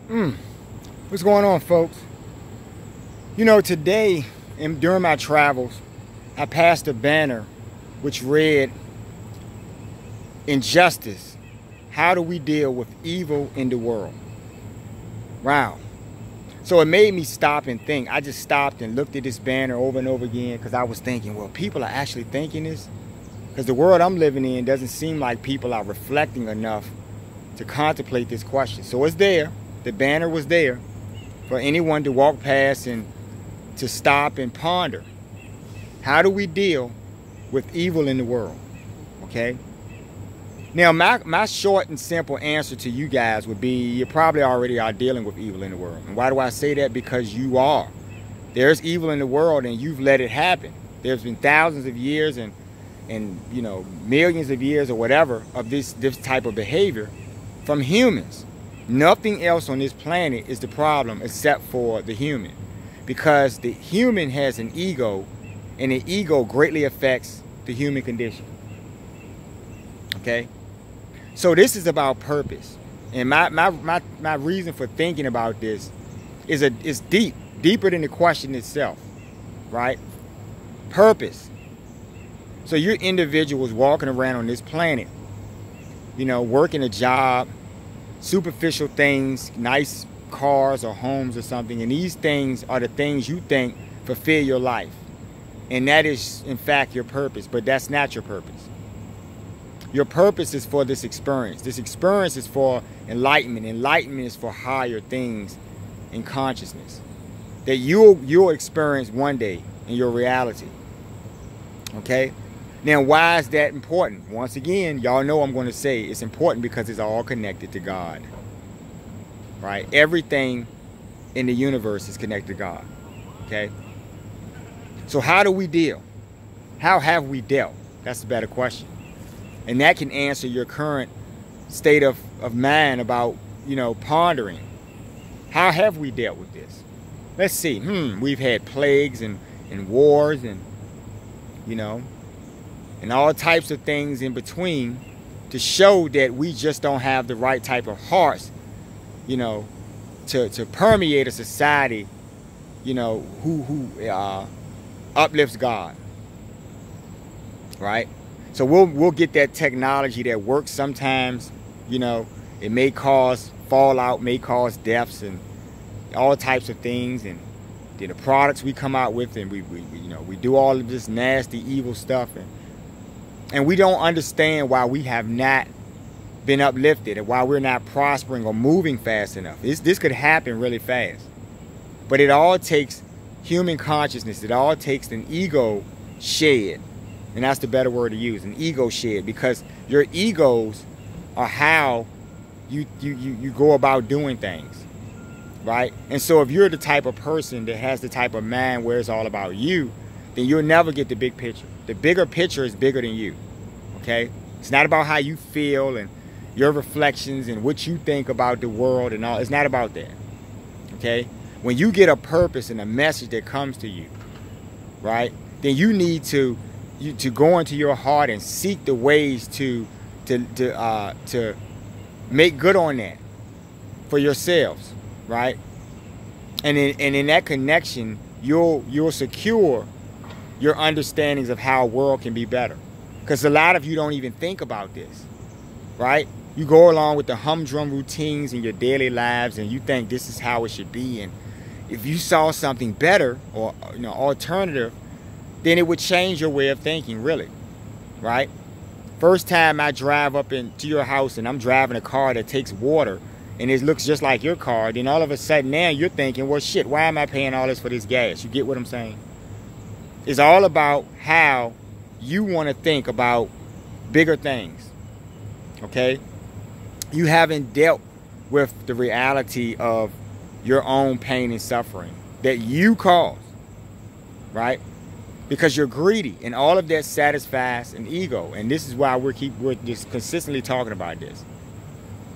What's going on, folks? You know, today and during my travels, I passed a banner which read, "Injustice. How do we deal with evil in the world?" Wow. So it made me stop and think. I just stopped and looked at this banner over and over again because I was thinking, well, people are actually thinking this? Because the world I'm living in doesn't seem like people are reflecting enough to contemplate this question. So it's there. The banner was there for anyone to walk past and to stop and ponder. How do we deal with evil in the world? Okay? Now, my short and simple answer to you guys would be, you probably already are dealing with evil in the world. And why do I say that? Because you are. There's evil in the world and you've let it happen. There's been thousands of years and you know, millions of years or whatever of this type of behavior from humans. Nothing else on this planet is the problem except for the human. Because the human has an ego, and the ego greatly affects the human condition. Okay? So this is about purpose. And my reason for thinking about this is deeper than the question itself. Right? Purpose. So you're individuals walking around on this planet, you know, working a job, superficial things, nice cars or homes or something, and these things are the things you think fulfill your life. And that is, in fact, your purpose, but that's not your purpose. Your purpose is for this experience. This experience is for enlightenment. Enlightenment is for higher things in consciousness that you'll experience one day in your reality. Okay? Now, why is that important? Once again, y'all know I'm going to say it's important because it's all connected to God. Right? Everything in the universe is connected to God. Okay? So how do we deal? How have we dealt? That's a better question. And that can answer your current state of mind about, you know, pondering. How have we dealt with this? Let's see. We've had plagues and wars and, you know, and all types of things in between to show that we just don't have the right type of hearts, you know, to permeate a society, you know, who uplifts God. Right? So we'll get that technology that works sometimes, you know, it may cause fallout, may cause deaths and all types of things, and then the products we come out with, and we you know, we do all of this nasty, evil stuff, and we don't understand why we have not been uplifted and why we're not prospering or moving fast enough. This could happen really fast. But it all takes human consciousness. It all takes an ego shed. And that's the better word to use, an ego shed. Because your egos are how you go about doing things. Right? And so if you're the type of person that has the type of mind where it's all about you, then you'll never get the big picture. The bigger picture is bigger than you. Okay? It's not about how you feel and your reflections and what you think about the world and all. It's not about that. Okay? When you get a purpose and a message that comes to you, right, then you need to go into your heart and seek the ways to make good on that for yourselves, right? And in that connection, you'll secure your understandings of how a world can be better. Because a lot of you don't even think about this, right? You go along with the humdrum routines in your daily lives and you think this is how it should be. And if you saw something better or, you know, alternative, then it would change your way of thinking, really, right? First time I drive up into your house and I'm driving a car that takes water and it looks just like your car, then all of a sudden now you're thinking, well, shit, why am I paying all this for this gas? You get what I'm saying? It's all about how you want to think about bigger things, okay? You haven't dealt with the reality of your own pain and suffering that you cause, right? Because you're greedy, and all of that satisfies an ego. And this is why we're just consistently talking about this.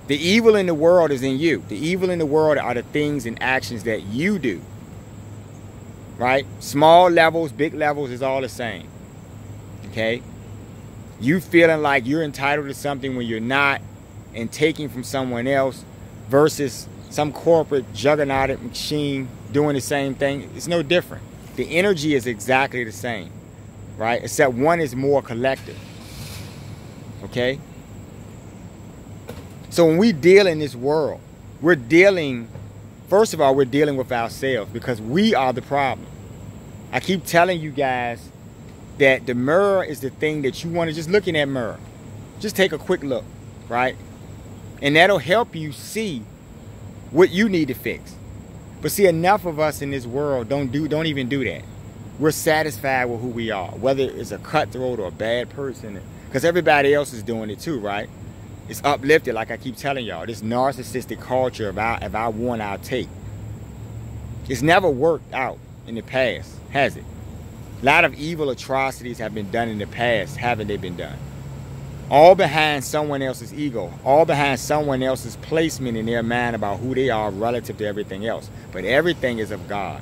The evil in the world is in you. The evil in the world are the things and actions that you do. Right? Small levels, big levels is all the same. Okay? You feeling like you're entitled to something when you're not, and taking from someone else versus some corporate juggernaut machine doing the same thing. It's no different. The energy is exactly the same, right? Except one is more collective, okay? So when we deal in this world, we're dealing, first of all, we're dealing with ourselves because we are the problem. I keep telling you guys that the mirror is the thing that you want to just look in that mirror. Just take a quick look, right? And that'll help you see what you need to fix. But see, enough of us in this world don't even do that. We're satisfied with who we are, whether it's a cutthroat or a bad person, because everybody else is doing it too, right? It's uplifted, like I keep telling y'all, this narcissistic culture of I want, I'll take. It's never worked out in the past, has it? A lot of evil atrocities have been done in the past, haven't they been done? All behind someone else's ego, all behind someone else's placement in their mind about who they are relative to everything else. But everything is of God,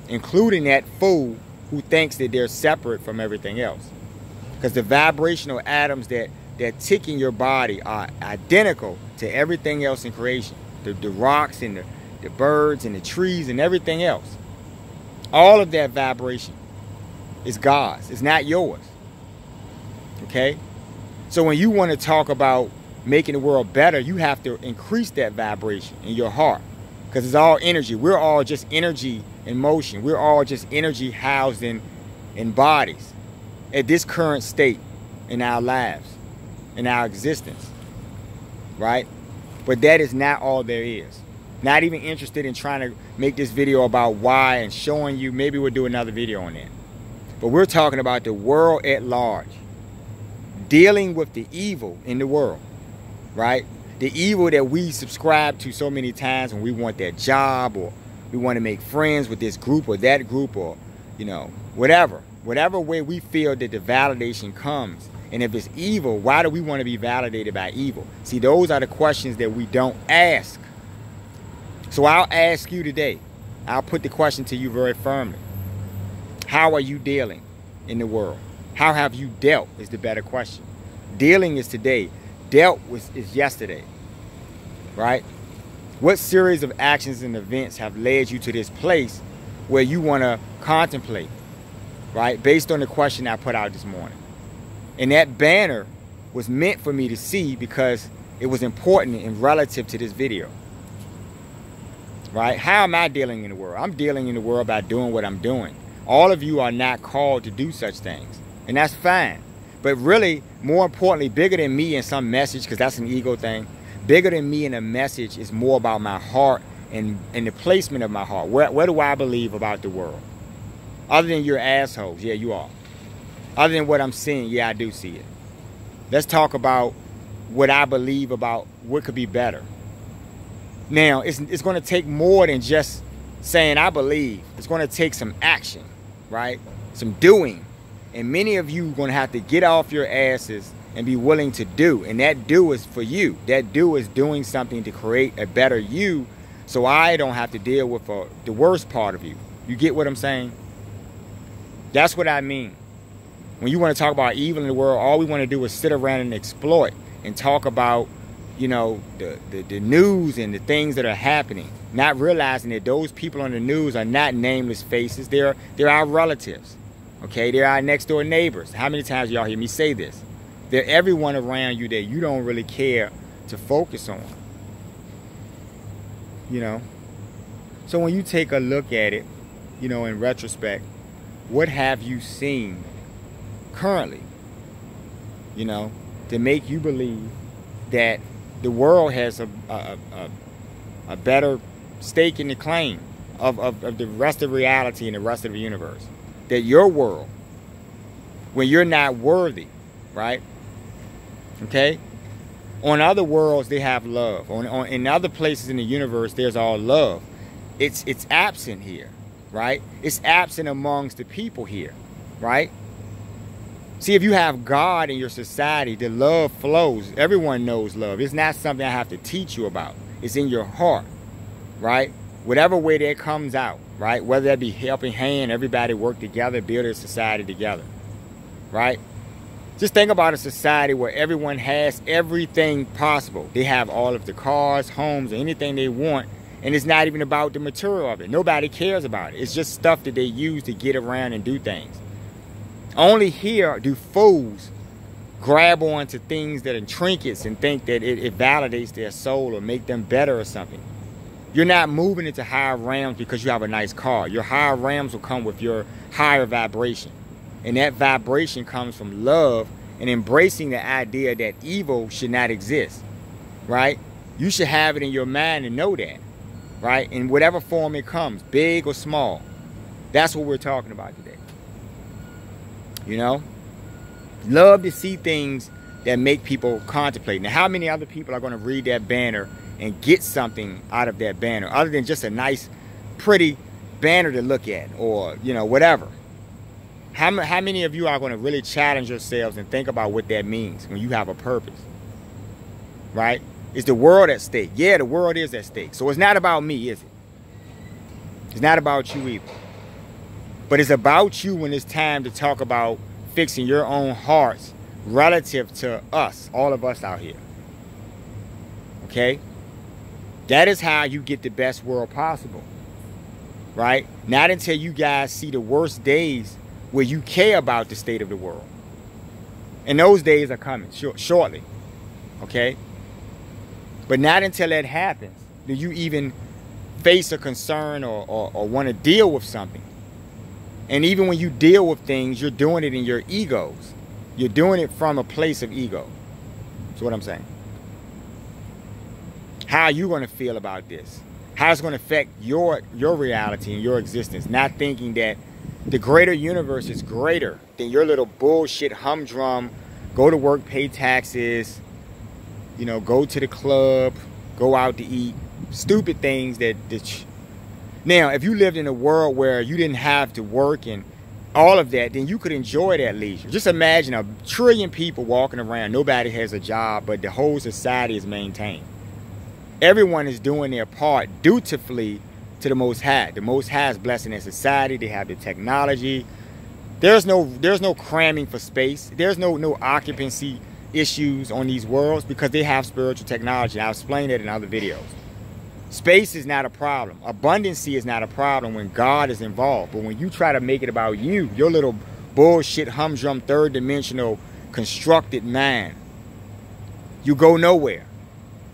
including that fool who thinks that they're separate from everything else. Because the vibrational atoms that tick in your body are identical to everything else in creation. The rocks and the birds and the trees and everything else. All of that vibration is God's. It's not yours. Okay? So when you want to talk about making the world better, you have to increase that vibration in your heart. Because it's all energy. We're all just energy in motion. We're all just energy housed in bodies at this current state in our lives, in our existence. Right? But that is not all there is. Not even interested in trying to make this video about why and showing you. Maybe we'll do another video on that. But we're talking about the world at large. Dealing with the evil in the world, right? The evil that we subscribe to so many times when we want that job, or we want to make friends with this group or that group, or, you know, whatever way we feel that the validation comes. And if it's evil, why do we want to be validated by evil? See, those are the questions that we don't ask. So I'll ask you today. I'll put the question to you very firmly. How are you dealing in the world? How have you dealt is the better question. Dealing is today. Dealt is yesterday. Right? What series of actions and events have led you to this place where you want to contemplate? Right? Based on the question I put out this morning. And that banner was meant for me to see because it was important and relative to this video. Right? How am I dealing in the world? I'm dealing in the world by doing what I'm doing. All of you are not called to do such things. And that's fine. But really, more importantly, bigger than me and some message, because that's an ego thing, bigger than me and a message is more about my heart and the placement of my heart. Where do I believe about the world? Other than your assholes, yeah, you are. Other than what I'm seeing, yeah, I do see it. Let's talk about what I believe about what could be better. Now, it's going to take more than just saying I believe. It's going to take some action, right? Some doing. And many of you are going to have to get off your asses and be willing to do. And that do is for you. That do is doing something to create a better you, so I don't have to deal with the worst part of you. You get what I'm saying? That's what I mean. When you want to talk about evil in the world, all we want to do is sit around and exploit and talk about, you know, the news and the things that are happening, not realizing that those people on the news are not nameless faces. They're our relatives. Okay, they're our next door neighbors. How many times y'all hear me say this? They're everyone around you that you don't really care to focus on. You know? So when you take a look at it, you know, in retrospect, what have you seen currently, you know, to make you believe that the world has a better stake in the claim of the rest of reality and the rest of the universe? That your world, when you're not worthy, right? Okay? On other worlds, they have love. In other places in the universe, there's all love. It's absent here, right? It's absent amongst the people here, right? See, if you have God in your society, the love flows. Everyone knows love. It's not something I have to teach you about. It's in your heart, right? Whatever way that comes out, right? Whether that be helping hand, everybody work together, build a society together, right? Just think about a society where everyone has everything possible. They have all of the cars, homes, or anything they want, And it's not even about the material of it. Nobody cares about it. It's just stuff that they use to get around and do things. Only here do fools grab onto things that are trinkets and think that it validates their soul or make them better or something. You're not moving into higher realms because you have a nice car. Your higher realms will come with your higher vibration. And that vibration comes from love and embracing the idea that evil should not exist, right? You should have it in your mind and know that, right? In whatever form it comes, big or small. That's what we're talking about today. You know? Love to see things that make people contemplate. Now, how many other people are going to read that banner and get something out of that banner other than just a nice, pretty banner to look at, or, you know, whatever? How many of you are going to really challenge yourselves and think about what that means when you have a purpose? Right? Is the world at stake? Yeah, the world is at stake. So it's not about me, is it? It's not about you either. But it's about you when it's time to talk about fixing your own hearts relative to us, all of us out here. Okay? That is how you get the best world possible. Right? Not until you guys see the worst days where you care about the state of the world. And those days are coming shortly. Okay? But not until that happens do you even face a concern or want to deal with something. And even when you deal with things, you're doing it in your egos. You're doing it from a place of ego. That's what I'm saying. How are you going to feel about this? How it's going to affect your reality and your existence? Not thinking that the greater universe is greater than your little bullshit humdrum, go to work, pay taxes, you know, go to the club, go out to eat, stupid things that now, if you lived in a world where you didn't have to work and all of that, then you could enjoy that leisure. Just imagine 1 trillion people walking around. Nobody has a job, but the whole society is maintained. Everyone is doing their part dutifully to the Most High. The Most High is blessing their society. They have the technology. There's no cramming for space. There's no occupancy issues on these worlds because they have spiritual technology. I'll explain that in other videos. Space is not a problem. Abundancy is not a problem when God is involved. But when you try to make it about you, your little bullshit humdrum third dimensional constructed mind, you go nowhere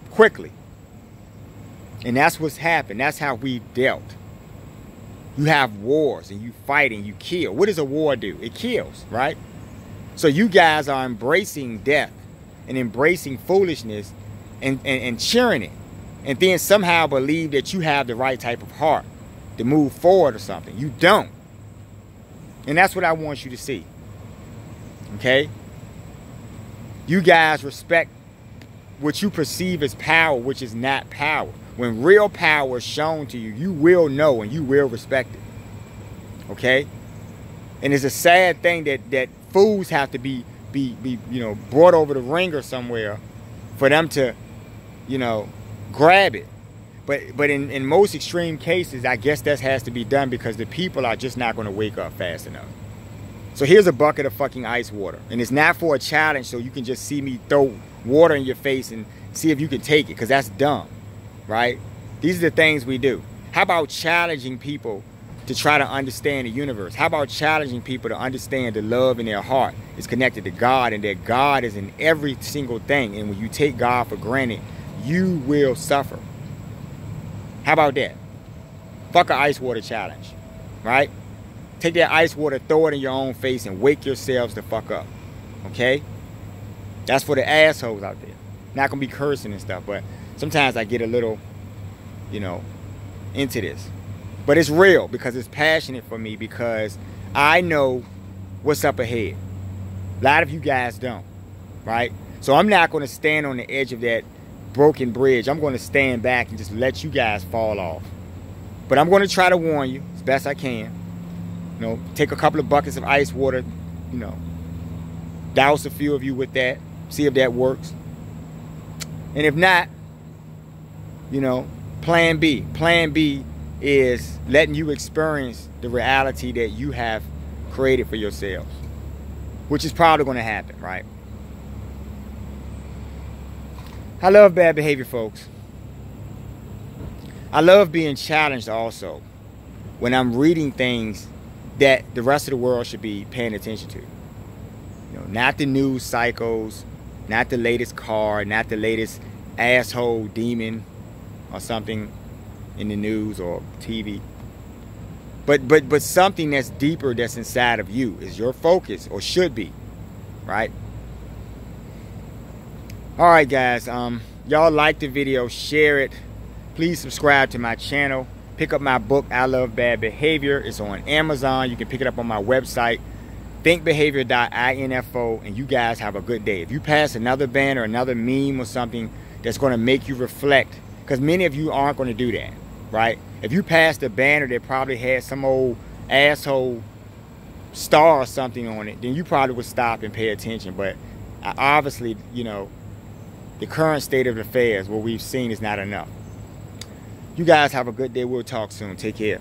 quickly. And that's what's happened. That's how we dealt. You have wars and you fight and you kill. What does a war do? It kills, right? So you guys are embracing death and embracing foolishness and cheering it. And then somehow believe that you have the right type of heart to move forward or something. You don't. And that's what I want you to see. Okay? You guys respect what you perceive as power, which is not power. When real power is shown to you, you will know and you will respect it. Okay? And it's a sad thing that fools have to be you know, brought over the ringer somewhere for them to, you know, grab it. But in most extreme cases, I guess that has to be done because the people are just not going to wake up fast enough. So here's a bucket of fucking ice water. And it's not for a challenge so you can just see me throw water in your face and see if you can take it, because that's dumb, right? These are the things we do. How about challenging people to try to understand the universe? How about challenging people to understand the love in their heart is connected to God and that God is in every single thing. And when you take God for granted, you will suffer. How about that? Fuck an ice water challenge, right? Take that ice water, throw it in your own face, and wake yourselves the fuck up, okay? That's for the assholes out there. Not gonna be cursing and stuff, but sometimes I get a little, you know, into this. But it's real because it's passionate for me because I know what's up ahead. A lot of you guys don't, right? So I'm not gonna stand on the edge of that broken bridge. I'm going to stand back and just let you guys fall off. But I'm going to try to warn you as best I can. You know, take a couple of buckets of ice water, you know, douse a few of you with that, see if that works. And if not, you know, plan B. Plan B is letting you experience the reality that you have created for yourselves, which is probably going to happen, right? I love bad behavior, folks. I love being challenged also when I'm reading things that the rest of the world should be paying attention to. You know, not the news cycles, not the latest car, not the latest asshole demon or something in the news or TV. But something that's deeper, that's inside of you, is your focus, or should be, right? All right, guys. Y'all like the video, share it. Please subscribe to my channel. Pick up my book, I Love Bad Behavior. It's on Amazon. You can pick it up on my website, thinkbehavior.info, and you guys have a good day. If you pass another banner or another meme or something that's going to make you reflect, because many of you aren't going to do that, right? If you passed a banner that probably had some old asshole star or something on it, then you probably would stop and pay attention. But obviously, you know, the current state of affairs, what we've seen, is not enough. You guys have a good day. We'll talk soon. Take care.